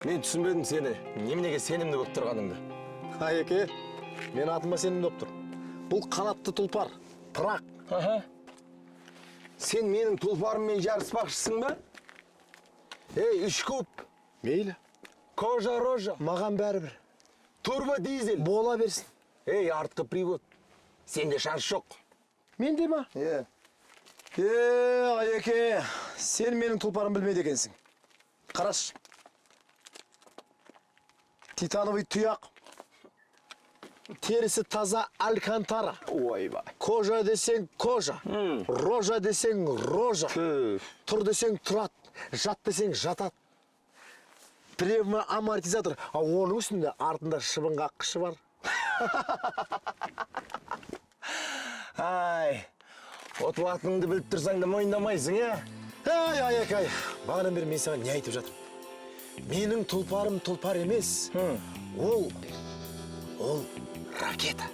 Мен түсінбедім сені. Неменеге сенімді болып тұрғаныңды? Айеке, мен атыма сенімді болып тұр. Бұл қанатты тұлпар, пырақ. Сен менің тұлпарыммен жарыспақшысың ба? Ей, үш куб. Мейлі, Кожа-рожа. маған бәрібір. Турбо дизель. Бола берсін. Ей, артқы привод. Сенде шанс жоқ. Менде ма? Айеке, сен менің тұлпарым білмейді екенсің. Қараш. Титановый тұяқ. Терісі таза алькантара. Ойбай. Кожа десең кожа. Рожа десең рожа. Тұр десең тұрат. Жат десең жатат. Пневмоамортизатор. Оның үстінде артында шыбын қаққышы бар. Ай, отылатыныңды біліп тұрсаң да мойындамайсың, Ай. Бағанан бері мен саған не айтып жатырмын? Менің тұлпарым тұлпар емес. Ол ракета.